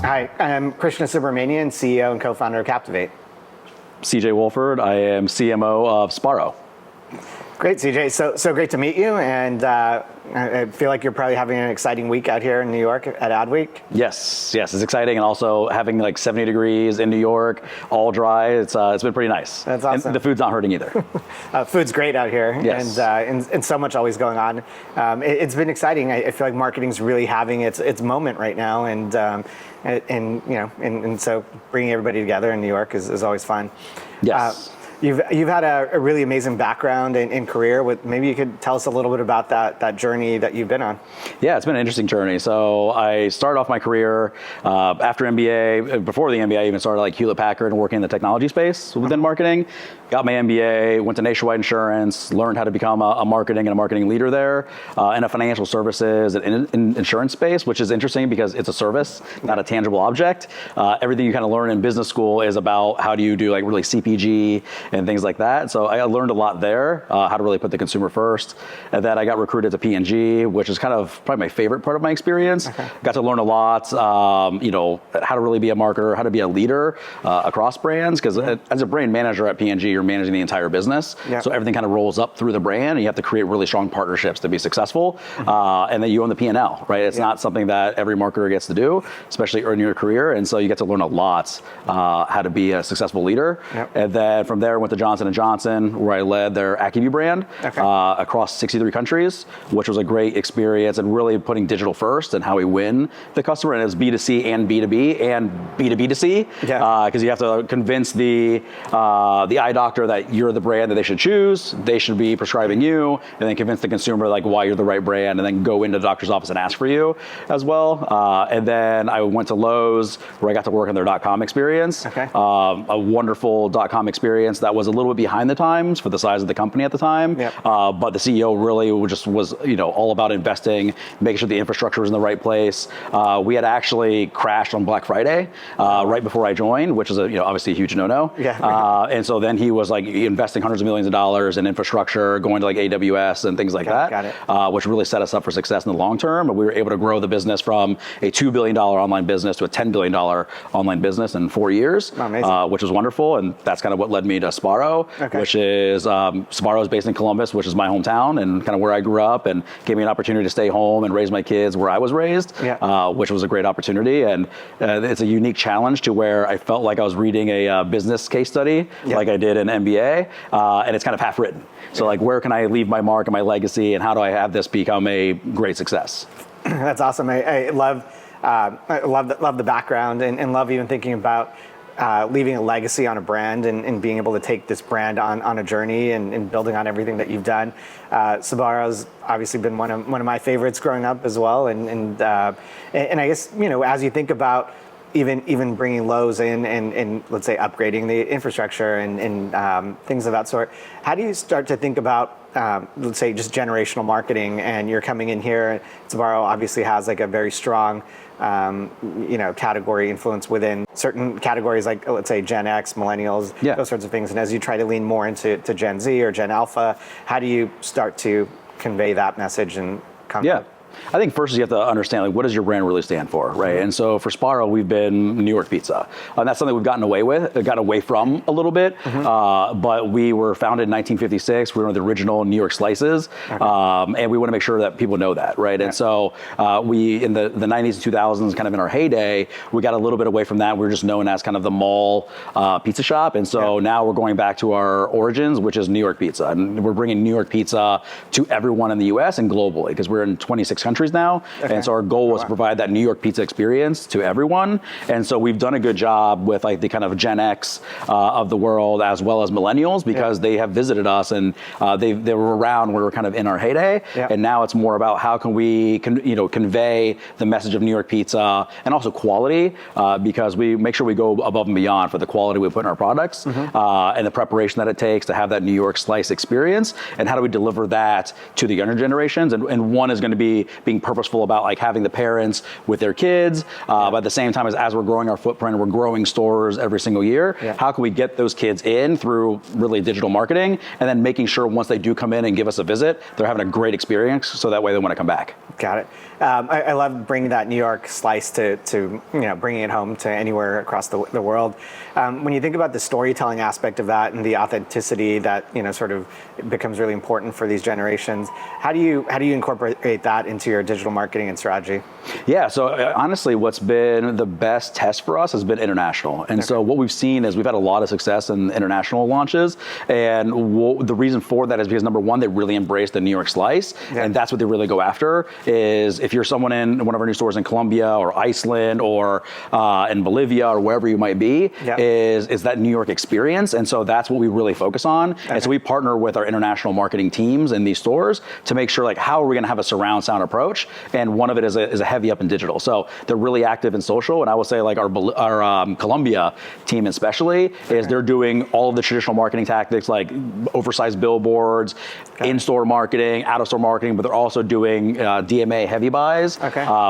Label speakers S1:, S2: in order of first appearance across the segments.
S1: Hi, I'm Krishna Subramanian, CEO and co-founder of Captiv8.
S2: CJ Wolford, I am CMO of Sbarro.
S1: Great, CJ. So great to meet you, and I feel like you're probably having an exciting week out here in New York at Adweek.
S2: Yes, it's exciting, and also having like 70 degrees in New York, all dry. It's been pretty nice.
S1: That's awesome.
S2: And the food's not hurting either.
S1: Food's great out here,
S2: yes.
S1: and so much always going on. It's been exciting. I feel like marketing's really having its moment right now, and so bringing everybody together in New York is always fun.
S2: Yes.
S1: You've had a really amazing background and career. Maybe you could tell us a little bit about that journey that you've been on.
S2: Yeah, it's been an interesting journey. So I started off my career after MBA. Before the MBA, I even started like Hewlett Packard and working in the technology space within marketing. Got my MBA, went to Nationwide Insurance, learned how to become a marketing and a marketing leader there in a financial services and in insurance space, which is interesting because it's a service, not a tangible object. Everything you kind of learn in business school is about how do you do like really CPG and things like that. So I learned a lot there, how to really put the consumer first. And then I got recruited to P&G, which is kind of probably my favorite part of my experience. Okay. Got to learn a lot, how to really be a marketer, how to be a leader across brands. Because as a brand manager at P&G, you're managing the entire business. Yeah. So everything kind of rolls up through the brand, and you have to create really strong partnerships to be successful. And then you own the P&L, right? It's not something that every marketer gets to do, especially early in your career. And so you get to learn a lot how to be a successful leader. Yep. And then from there, I went to Johnson & Johnson, where I led their Acuvue brand across 63 countries, which was a great experience, and really putting digital first and how we win the customer. And it's B2C and B2B and B2B2C, because you have to convince the eye doctor that you're the brand that they should choose, they should be prescribing you, and then convince the consumer like why you're the right brand, and then go into the doctor's office and ask for you as well. And then I went to Lowe's, where I got to work on their .com experience, a wonderful .com experience that was a little bit behind the times for the size of the company at the time. Yep. But the CEO really was all about investing, making sure the infrastructure was in the right place. We had actually crashed on Black Friday right before I joined, which is obviously a huge no-no. Yeah. And so then he was like investing hundreds of millions of dollars in infrastructure, going to like AWS and things like that, which really set us up for success in the long term. And we were able to grow the business from a $2 billion online business to a $10 billion online business in 4 years, which was wonderful. And that's kind of what led me to Sbarro, which is Sbarro is based in Columbus, which is my hometown and kind of where I grew up, and gave me an opportunity to stay home and raise my kids where I was raised, which was a great opportunity. And it's a unique challenge to where I felt like I was reading a business case study like I did in MBA, and it's kind of half written. So like, where can I leave my mark and my legacy, and how do I have this become a great success?
S1: That's awesome. I love the background, and love even thinking about leaving a legacy on a brand and being able to take this brand on a journey and building on everything that you've done. Sbarro's obviously been one of my favorites growing up as well, and I guess as you think about even bringing Lowe's in and let's say upgrading the infrastructure and things of that sort, how do you start to think about let's say just generational marketing? And you're coming in here, Sbarro obviously has like a very strong category influence within certain categories, like let's say Gen X, millennials, those sorts of things. And as you try to lean more into Gen Z or Gen Alpha, how do you start to convey that message and content?
S2: I think first you have to understand, like, what does your brand really stand for, right? And so for Sbarro, we've been New York pizza. And that's something we've gotten away from a little bit. But we were founded in 1956. We were one of the original New York slices. And we want to make sure that people know that, right? And so we, in the 90s and 2000s, kind of in our heyday, we got a little bit away from that. We were just known as kind of the mall pizza shop. And so now we're going back to our origins, which is New York pizza. And we're bringing New York pizza to everyone in the US and globally, because we're in 26 countries now. And so our goal was to provide that New York pizza experience to everyone. And so we've done a good job with like the kind of Gen X of the world, as well as millennials, because they have visited us, and they were around when we were kind of in our heyday. And now it's more about how can we convey the message of New York pizza and also quality, because we make sure we go above and beyond for the quality we put in our products and the preparation that it takes to have that New York slice experience. And how do we deliver that to the younger generations? And one is going to be being purposeful about like having the parents with their kids, but at the same time as we're growing our footprint, we're growing stores every single year.
S1: Yeah.
S2: How can we get those kids in through really digital marketing, and then making sure once they do come in and give us a visit, they're having a great experience, so that way they want to come back.
S1: Got it. I love bringing that New York slice to bringing it home to anywhere across the world. When you think about the storytelling aspect of that and the authenticity that sort of becomes really important for these generations, how do you incorporate that into your digital marketing and strategy?
S2: Yeah, so honestly, what's been the best test for us has been international. And so what we've seen is we've had a lot of success in international launches. And the reason for that is because, number one, they really embrace the New York slice. Yeah. And that's what they really go after, is if you're someone in one of our new stores in Colombia or Iceland or in Bolivia or wherever you might be, yeah, is that New York experience. And so that's what we really focus on. Okay. And so we partner with our international marketing teams in these stores to make sure, like, how are we going to have a surround sound approach? And one of it is a heavy up in digital. So they're really active in social. And I will say, like, our Colombia team especially is they're doing all of the traditional marketing tactics, like oversized billboards, in-store marketing, out-of-store marketing, but they're also doing DMA heavy buys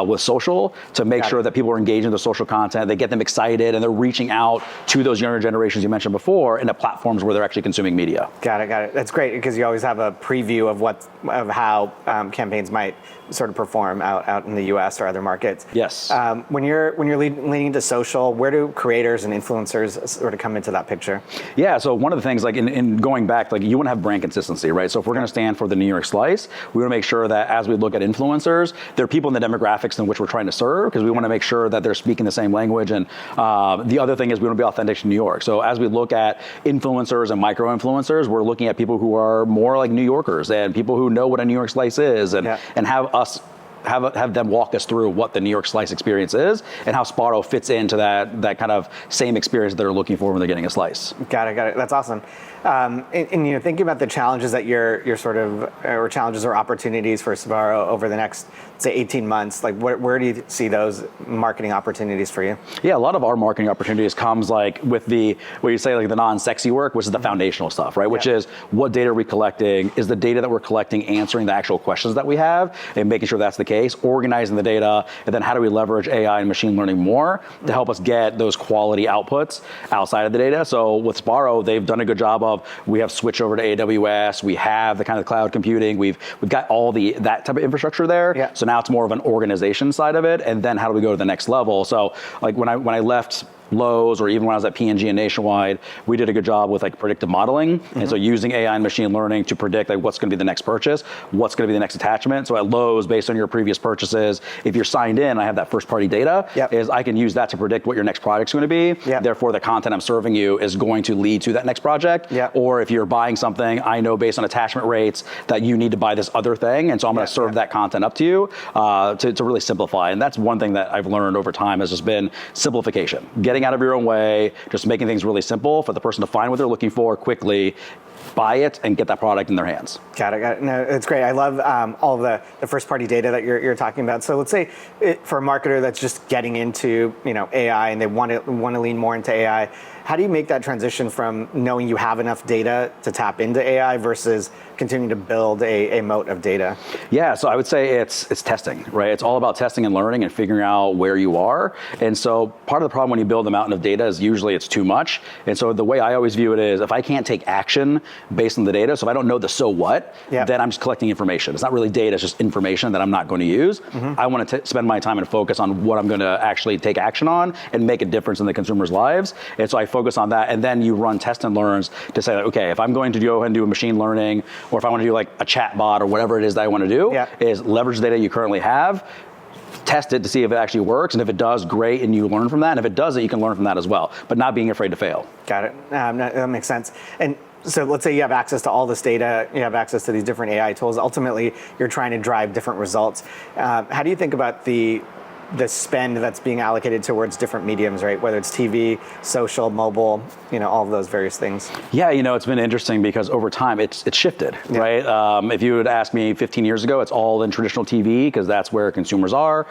S2: with social to make sure that people are engaging with the social content. They get them excited, and they're reaching out to those younger generations you mentioned before into platforms where they're actually consuming media. Got it.
S1: That's great, because you always have a preview of how campaigns might sort of perform out in the U.S. or other markets.
S2: Yes.
S1: When you're leaning into social, where do creators and influencers sort of come into that picture?
S2: Yeah. So one of the things, like in going back, like, you want to have brand consistency, right? So if we're going to stand for the New York slice, we want to make sure that as we look at influencers, they're people in the demographics in which we're trying to serve, because we want to make sure that they're speaking the same language. And the other thing is we want to be authentic to New York. So as we look at influencers and micro influencers, we're looking at people who are more like New Yorkers and people who know what a New York slice is, and have them walk us through what the New York slice experience is and how Sbarro fits into that kind of same experience that they're looking for when they're getting a slice.
S1: Got it. That's awesome. And thinking about the challenges that you're sort of, or challenges or opportunities for Sbarro over the next, say, 18 months, like where do you see those marketing opportunities for you? Yeah, a lot of our marketing opportunities comes like with what you say, like the non-sexy work, which is the foundational stuff, right? Which is, what data are we collecting? Is the data that we're collecting answering the actual questions that we have, and making sure that's the case, organizing the data, and then how do we leverage AI and machine learning more to help us get those quality outputs outside of the data? So with Sbarro, they've done a good job of, we have switched over to AWS, we have the kind of cloud computing, we've got all that type of infrastructure there. Yeah. So now it's more of an organization side of it, and then how do we go to the next level? So like when I left Lowe's, or even when I was at P&G and Nationwide, we did a good job with like predictive modeling. And so using AI and machine learning to predict like what's going to be the next purchase, what's going to be the next attachment. So at Lowe's, based on your previous purchases, if you're signed in, I have that first party data, is I can use that to predict what your next product's going to be. Therefore, the content I'm serving you is going to lead to that next project. Or if you're buying something, I know based on attachment rates that you need to buy this other thing. And so I'm going to serve that content up to you to really simplify. And that's one thing that I've learned over time, has just been simplification. Getting out of your own way, just making things really simple for the person to find what they're looking for quickly, buy it, and get that product in their hands. Got it. No, it's great. I love all of the first party data that you're talking about. So let's say for a marketer that's just getting into AI and they want to lean more into AI, how do you make that transition from knowing you have enough data to tap into AI versus continuing to build a moat of data? Yeah, so I would say it's testing, right? It's all about testing and learning and figuring out where you are. And so part of the problem when you build a mountain of data is usually it's too much. And so the way I always view it is, if I can't take action based on the data, so if I don't know the so what, then I'm just collecting information. It's not really data, it's just information that I'm not going to use. I want to spend my time and focus on what I'm going to actually take action on and make a difference in the consumer's lives. And so I focus on that, and then you run test and learns to say, okay, if I'm going to go ahead and do a machine learning, or if I want to do like a chat bot or whatever it is that I want to do, is leverage the data you currently have, test it to see if it actually works, and if it does, great, and you learn from that. And if it doesn't, you can learn from that as well, but not being afraid to fail. Got it. That makes sense. And so let's say you have access to all this data, you have access to these different AI tools. Ultimately, you're trying to drive different results. How do you think about the the spend that's being allocated towards different mediums, right? Whether it's TV, social, mobile, all of those various things.
S2: Yeah, it's been interesting because over time it's shifted, right? If you would ask me 15 years ago, it's all in traditional TV because that's where consumers are,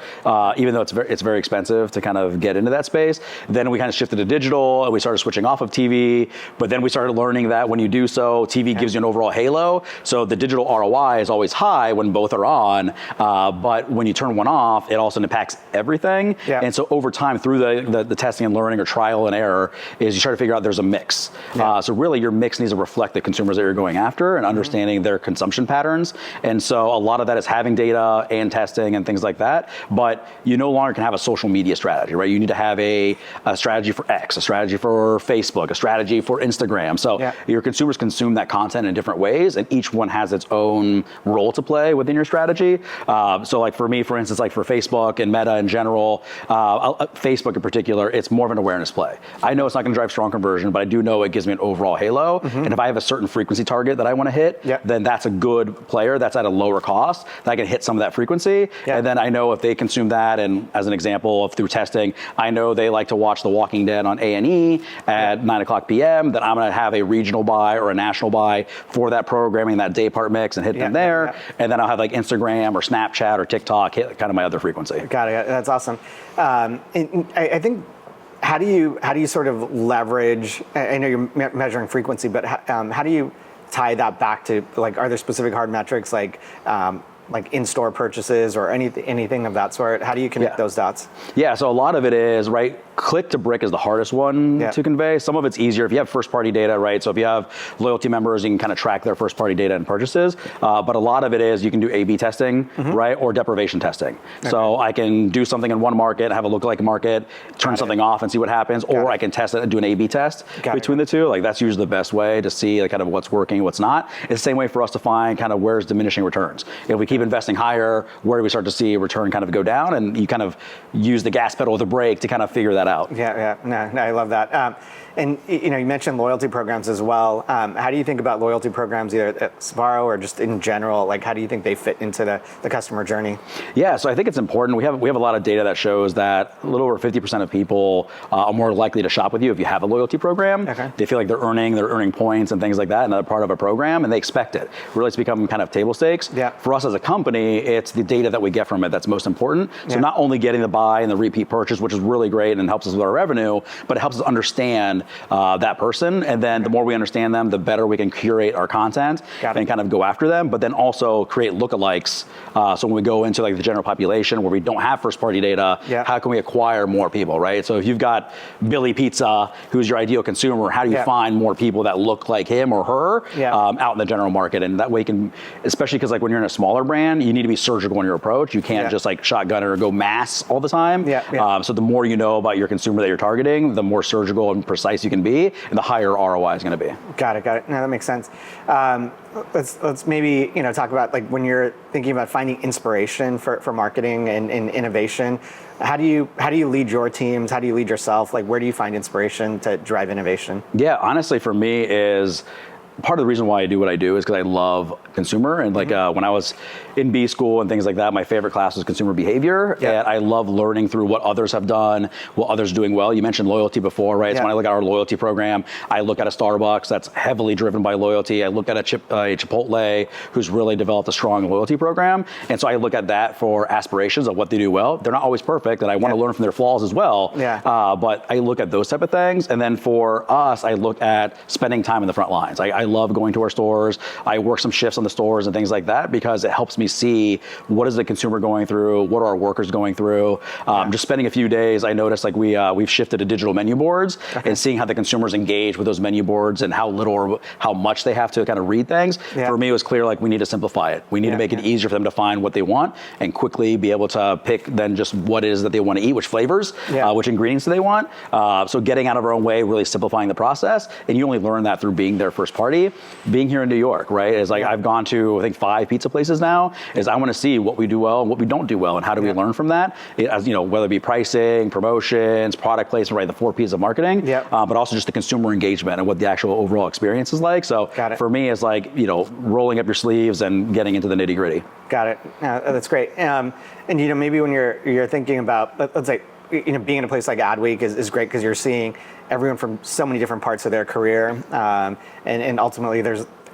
S2: even though it's very expensive to kind of get into that space. Then we kind of shifted to digital and we started switching off of TV, but then we started learning that when you do so, TV gives you an overall halo. So the digital ROI is always high when both are on, but when you turn one off, it also impacts everything. And so over time, through the testing and learning or trial and error, is you try to figure out there's a mix. So really your mix needs to reflect the consumers that you're going after and understanding their consumption patterns. And so a lot of that is having data and testing and things like that, but you no longer can have a social media strategy, right? You need to have a strategy for X, a strategy for Facebook, a strategy for Instagram. So your consumers consume that content in different ways, and each one has its own role to play within your strategy. So like for me, for instance, like for Facebook and Meta in general, Facebook in particular, it's more of an awareness play. I know it's not going to drive strong conversion, but I do know it gives me an overall halo. And if I have a certain frequency target that I want to hit, then that's a good player that's at a lower cost that I can hit some of that frequency. And then I know if they consume that, and as an example of through testing, I know they like to watch The Walking Dead on A&E at 9:00 p.m., then I'm going to have a regional buy or a national buy for that programming, that day part mix, and hit them there. And then I'll have like Instagram or Snapchat or TikTok hit kind of my other frequency.
S1: Got it. That's awesome. I think, how do you sort of leverage, I know you're measuring frequency, but how do you tie that back to, like, are there specific hard metrics like in-store purchases or anything of that sort? How do you connect those dots? Yeah,
S2: so a lot of it is, right, click to brick is the hardest one to convey. Some of it's easier if you have first-party data, right? So if you have loyalty members, you can kind of track their first-party data and purchases. But a lot of it is you can do A/B testing, right, or deprivation testing. So I can do something in one market, have a lookalike market, turn something off and see what happens, or I can test it and do an A/B test between the two. Like that's usually the best way to see like kind of what's working, what's not. It's the same way for us to find kind of where's diminishing returns. If we keep investing higher, where do we start to see a return kind of go down? And you kind of use the gas pedal or the brake to kind of figure that out.
S1: No, I love that. And you mentioned loyalty programs as well. How do you think about loyalty programs either at Sbarro or just in general? Like, how do you think they fit into the customer journey? Yeah,
S2: so I think it's important. We have a lot of data that shows that a little over 50% of people are more likely to shop with you if you have a loyalty program. They feel like they're earning points and things like that, another part of a program, and they expect it. Really, it's become kind of table stakes. For us as a company, it's the data that we get from it that's most important. So not only getting the buy and the repeat purchase, which is really great and helps us with our revenue, but it helps us understand that person. And then the more we understand them, the better we can curate our content and kind of go after them, but then also create lookalikes. So when we go into like the general population where we don't have first party data, how can we acquire more people, right? So if you've got Billy Pizza, who's your ideal consumer, how do you find more people that look like him or her out in the general market? And that way you can, especially because like when you're in a smaller brand, you need to be surgical in your approach. You can't just like shotgun or go mass all the time. So the more you know about your consumer that you're targeting, the more surgical and precise you can be, and the higher ROI is going to be.
S1: Got it. No, that makes sense. Let's maybe talk about like when you're thinking about finding inspiration for marketing and innovation. How do you lead your teams? How do you lead yourself? Like, where do you find inspiration to drive innovation?
S2: Yeah, honestly, for me is part of the reason why I do what I do is because I love consumer. And like when I was in B school and things like that, my favorite class was consumer behavior. And I love learning through what others have done, what others are doing well. You mentioned loyalty before, right? So when I look at our loyalty program, I look at a Starbucks that's heavily driven by loyalty. I look at a Chipotle who's really developed a strong loyalty program. And so I look at that for aspirations of what they do well. They're not always perfect, and I want to learn from their flaws as well. But I look at those type of things. And then for us, I look at spending time in the front lines. I love going to our stores. I work some shifts on the stores and things like that because it helps me see what is the consumer going through, what are our workers going through. Just spending a few days, I noticed like we've shifted to digital menu boards and seeing how the consumers engage with those menu boards and how little or how much they have to kind of read things. For me, it was clear like we need to simplify it. We need to make it easier for them to find what they want and quickly be able to pick then just what it is that they want to eat, which flavors, which ingredients do they want. So getting out of our own way, really simplifying the process. And you only learn that through being there first party. party, being here in New York, right? Is like I've gone to, I think, 5 pizza places now, is I want to see what we do well and what we don't do well, and how do we learn from that? As you know, whether it be pricing, promotions, product placement, right? The 4 P's of marketing, but also just the consumer engagement and what the actual overall experience is like. So for me, it's like, you know, rolling up your sleeves and getting into the nitty gritty.
S1: Got it. That's great. And you know, maybe when you're thinking about, let's say, you know, being in a place like Adweek is great because you're seeing everyone from so many different parts of their career, and ultimately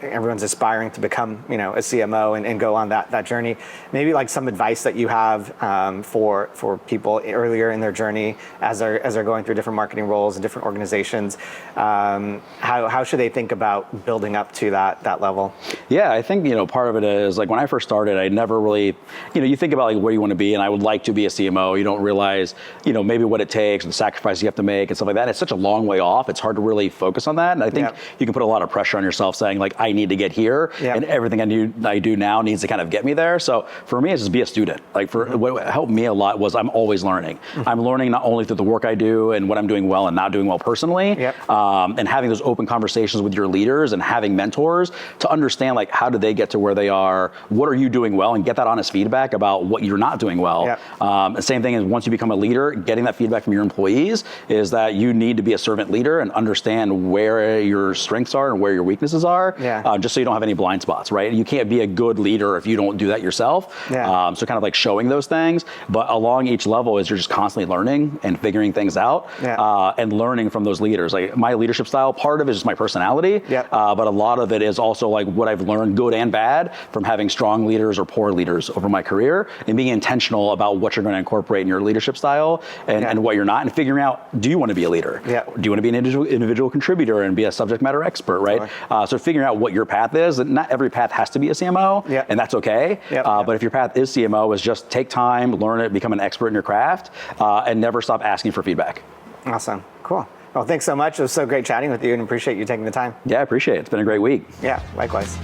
S1: everyone's aspiring to become, you know, a CMO and go on that journey. Maybe like some advice that you have for people earlier in their journey as they're going through different marketing roles in different organizations. How should they think about building up to that level? Yeah,
S2: I think, you know, part of it is like when I first started, I never really, you know, you think about like where you want to be, and I would like to be a CMO. You don't realize, you know, maybe what it takes, the sacrifices you have to make and stuff like that. It's such a long way off. It's hard to really focus on that. And I think you can put a lot of pressure on yourself saying like, I need to get here, and everything I do now needs to kind of get me there. So for me, it's just be a student. Like what helped me a lot was I'm always learning. I'm learning not only through the work I do and what I'm doing well and not doing well personally, and having those open conversations with your leaders and having mentors to understand like how did they get to where they are, what are you doing well, and get that honest feedback about what you're not doing well. The same thing is once you become a leader, getting that feedback from your employees is that you need to be a servant leader and understand where your strengths are and where your weaknesses are. Just so you don't have any blind spots, right? You can't be a good leader if you don't do that yourself. So kind of like showing those things, but along each level is you're just constantly learning and figuring things out, and learning from those leaders. Like my leadership style, part of it is just my personality, but a lot of it is also like what I've learned, good and bad, from having strong leaders or poor leaders over my career, and being intentional about what you're going to incorporate in your leadership style and what you're not, and figuring out, do you want to be a leader? Do you want to be an individual contributor and be a subject matter expert, right? So figuring out what your path is, and not every path has to be a CMO, and that's okay. But if your path is CMO, is just take time, learn it, become an expert in your craft, and never stop asking for feedback.
S1: Awesome, cool. Well, thanks so much. It was so great chatting with you, and appreciate you taking the time.
S2: Yeah, I appreciate it. It's been a great week.
S1: Yeah, likewise.